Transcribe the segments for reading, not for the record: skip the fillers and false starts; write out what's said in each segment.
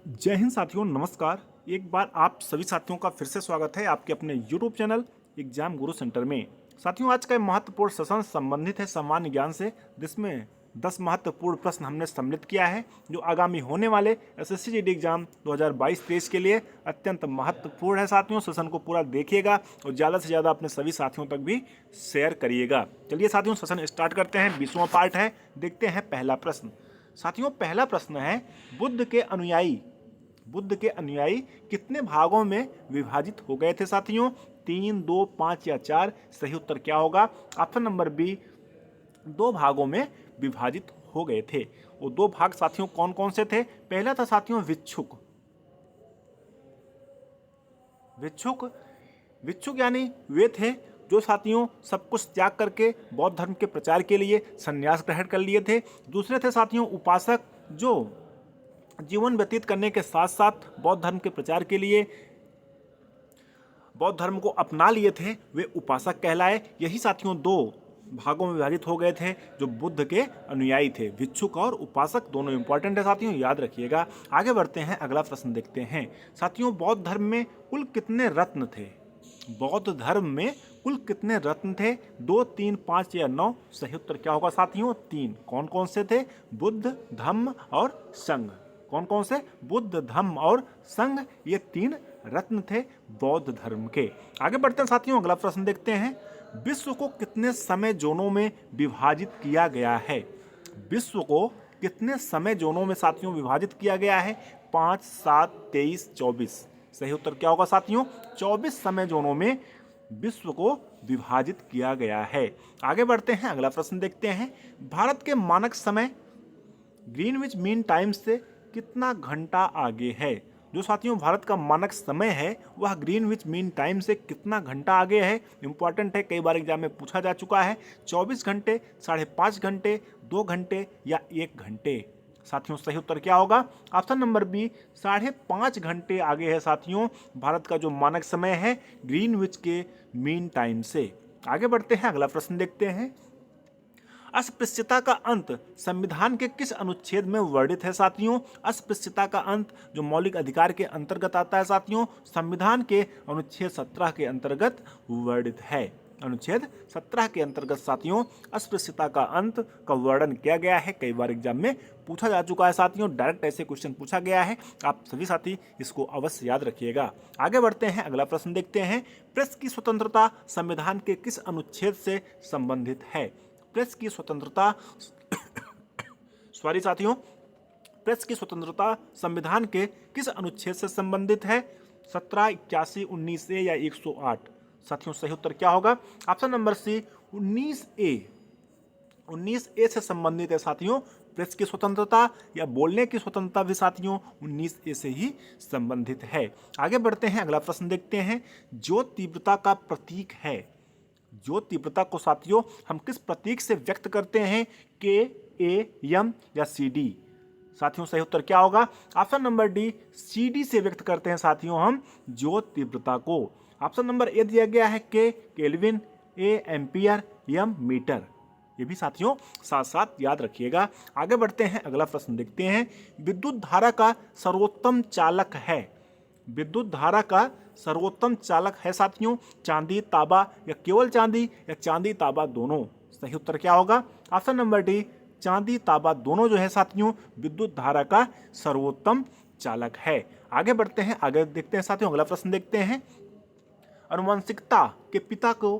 जय हिंद साथियों, नमस्कार। एक बार आप सभी साथियों का फिर से स्वागत है आपके अपने YouTube चैनल एग्जाम गुरु सेंटर में। साथियों, आज का महत्वपूर्ण सेशन संबंधित है सामान्य ज्ञान से, जिसमें 10 महत्वपूर्ण प्रश्न हमने सम्मिलित किया है जो आगामी होने वाले एसएससी जीडी एग्जाम 2022-23 के लिए अत्यंत महत्वपूर्ण है। साथियों, सेशन को पूरा देखिएगा और ज़्यादा से ज़्यादा अपने सभी साथियों तक भी शेयर करिएगा। चलिए साथियों, सेशन स्टार्ट करते हैं। 20वां पार्ट है। देखते हैं पहला प्रश्न। साथियों, पहला प्रश्न है, बुद्ध के अनुयायी कितने भागों में विभाजित हो गए थे? साथियों, 3, 2, 5 या 4? सही उत्तर क्या होगा? ऑप्शन नंबर बी, 2 भागों में विभाजित हो गए थे। वो 2 भाग साथियों कौन कौन से थे? पहला था साथियों भिक्षुक। भिक्षुक भिक्षुक यानी वे थे जो साथियों सब कुछ त्याग करके बौद्ध धर्म के प्रचार के लिए संन्यास ग्रहण कर लिए थे। दूसरे थे साथियों उपासक, जो जीवन व्यतीत करने के साथ साथ बौद्ध धर्म के प्रचार के लिए बौद्ध धर्म को अपना लिए थे, वे उपासक कहलाए। यही साथियों 2 भागों में विभाजित हो गए थे जो बुद्ध के अनुयायी थे। भिक्षुक और उपासक दोनों इंपॉर्टेंट है साथियों, याद रखिएगा। आगे बढ़ते हैं, अगला प्रश्न देखते हैं। साथियों, बौद्ध धर्म में कुल कितने रत्न थे? बौद्ध धर्म में कुल कितने रत्न थे? 2, 3, 5 या 9? सही उत्तर क्या होगा साथियों? 3। कौन कौन से थे? बुद्ध, धम्म और संघ। कौन कौन से? बुद्ध, धम्म और संघ, ये 3 रत्न थे बौद्ध धर्म के। आगे बढ़ते हैं साथियों, अगला प्रश्न देखते हैं। विश्व को कितने समय जोनों में विभाजित किया गया है? विश्व को कितने समय जोनों में साथियों विभाजित किया गया है? 5, 7, 23, 24? सही उत्तर क्या होगा साथियों? 24 समय जोनों में विश्व को विभाजित किया गया है। आगे बढ़ते हैं, अगला प्रश्न देखते हैं। भारत के मानक समय ग्रीनविच मीन टाइम से कितना घंटा आगे है? जो साथियों भारत का मानक समय है वह ग्रीनविच मीन टाइम से कितना घंटा आगे है? इंपॉर्टेंट है, कई बार एग्जाम में पूछा जा चुका है। 24 घंटे, 5.5 घंटे, 2 घंटे या 1 घंटे? साथियों सही उत्तर क्या होगा? ऑप्शन नंबर बी, 5.5 घंटे आगे है साथियों भारत का जो मानक समय है ग्रीनविच के मीन टाइम से। आगे बढ़ते हैं, अगला प्रश्न देखते हैं। अस्पृश्यता का अंत संविधान के किस अनुच्छेद में वर्णित है साथियों? अस्पृश्यता का अंत जो मौलिक अधिकार के अंतर्गत आता है साथियों, संविधान के अनुच्छेद 17 के अंतर्गत वर्णित है। अनुच्छेद 17 के अंतर्गत साथियों अस्पृश्यता का अंत का वर्णन किया गया है। कई बार एग्जाम में पूछा जा चुका है साथियों, डायरेक्ट ऐसे क्वेश्चन पूछा गया है। आप सभी साथी इसको अवश्य याद रखिएगा। आगे बढ़ते हैं, अगला प्रश्न देखते हैं। प्रेस की स्वतंत्रता संविधान के किस अनुच्छेद से संबंधित है? प्रेस की स्वतंत्रता सॉरी साथियों, प्रेस की स्वतंत्रता संविधान के किस अनुच्छेद से संबंधित है? 17, 81, 19A या 108? साथियों सही उत्तर क्या होगा? Option number C, 19A। 19A से संबंधित है साथियों प्रेस की स्वतंत्रता, या बोलने की स्वतंत्रता भी साथियों 19A से ही संबंधित है। आगे बढ़ते हैं, अगला प्रश्न देखते हैं। जो तीव्रता का प्रतीक है, जो तीव्रता को साथियों हम किस प्रतीक से व्यक्त करते हैं? के, ए, एम या CD? साथियों सही उत्तर क्या होगा? ऑप्शन नंबर डी, CD से व्यक्त करते हैं साथियों हम जो तीव्रता को। ऑप्शन नंबर ए दिया गया है के, केल्विन, ए, एम्पियर, एम, मीटर। ये भी साथियों साथ साथ याद रखिएगा। आगे बढ़ते हैं, अगला प्रश्न देखते हैं। विद्युत धारा का सर्वोत्तम चालक है, विद्युत धारा का सर्वोत्तम चालक है साथियों चांदी, तांबा या केवल चांदी या चांदी तांबा दोनों? सही उत्तर क्या होगा? ऑप्शन नंबर डी, चांदी तांबा दोनों जो है साथियों विद्युत धारा का सर्वोत्तम चालक है। आगे बढ़ते हैं, आगे देखते हैं साथियों, अगला प्रश्न देखते हैं। आनुवंशिकता के पिता को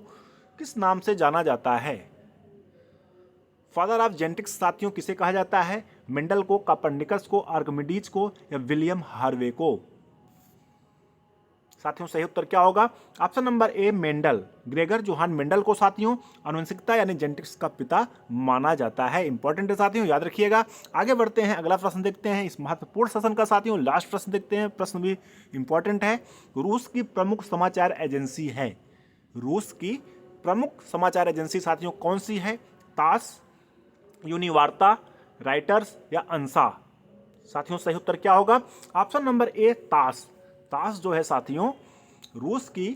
किस नाम से जाना जाता है? फादर ऑफ जेनेटिक्स साथियों किसे कहा जाता है? मेंडल को, कोपरनिकस को, आर्किमिडीज को या विलियम हार्वे को? साथियों सही उत्तर क्या होगा? Option number A, Mendel. Gregor Johan Mendel को साथियों आनुवंशिकता यानी जेनेटिक्स का पिता माना जाता है। इंपॉर्टेंट है साथियों, याद रखिएगा। आगे बढ़ते हैं, अगला प्रश्न देखते हैं। इस महत्वपूर्ण सेशन का साथियों लास्ट प्रश्न देखते हैं। प्रश्न भी इंपॉर्टेंट है। रूस की प्रमुख समाचार एजेंसी है, रूस की प्रमुख समाचार एजेंसी साथियों कौन सी है? तास, यूनिवार्ता, राइटर्स या अंसा? साथियों सही उत्तर क्या होगा? ऑप्शन नंबर ए, तास। तास जो है साथियों रूस की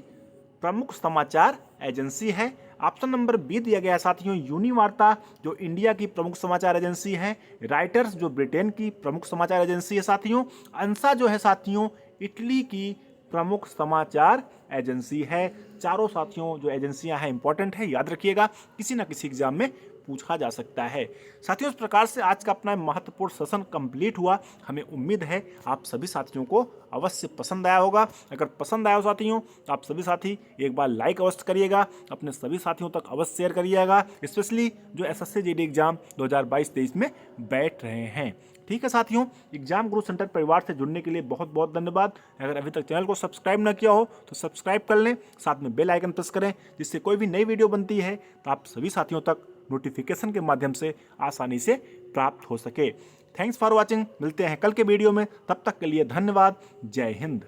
प्रमुख समाचार एजेंसी है। ऑप्शन नंबर बी दिया गया है साथियों यूनिवार्ता जो इंडिया की प्रमुख समाचार एजेंसी है, राइटर्स जो ब्रिटेन की प्रमुख समाचार एजेंसी है साथियों, अंसा जो है साथियों इटली की प्रमुख समाचार एजेंसी है। चारों साथियों जो एजेंसियां हैं इंपॉर्टेंट है, याद रखिएगा, किसी ना किसी एग्जाम में पूछा जा सकता है। साथियों इस प्रकार से आज का अपना महत्वपूर्ण सेशन कंप्लीट हुआ। हमें उम्मीद है आप सभी साथियों को अवश्य पसंद आया होगा। अगर पसंद आया हो साथियों तो आप सभी साथी एक बार लाइक अवश्य करिएगा, अपने सभी साथियों तक अवश्य शेयर करिएगा, स्पेशली जो एसएससी जीडी एग्जाम 2022-23 में बैठ रहे हैं। ठीक है साथियों, एग्जाम गुरु सेंटर परिवार से जुड़ने के लिए बहुत बहुत धन्यवाद। अगर अभी तक चैनल को सब्सक्राइब ना किया हो तो सब्सक्राइब कर लें, साथ में बेल आइकन प्रेस करें, जिससे कोई भी नई वीडियो बनती है तो आप सभी साथियों तक नोटिफिकेशन के माध्यम से आसानी से प्राप्त हो सके। थैंक्स फॉर वॉचिंग, मिलते हैं कल के वीडियो में, तब तक के लिए धन्यवाद। जय हिंद।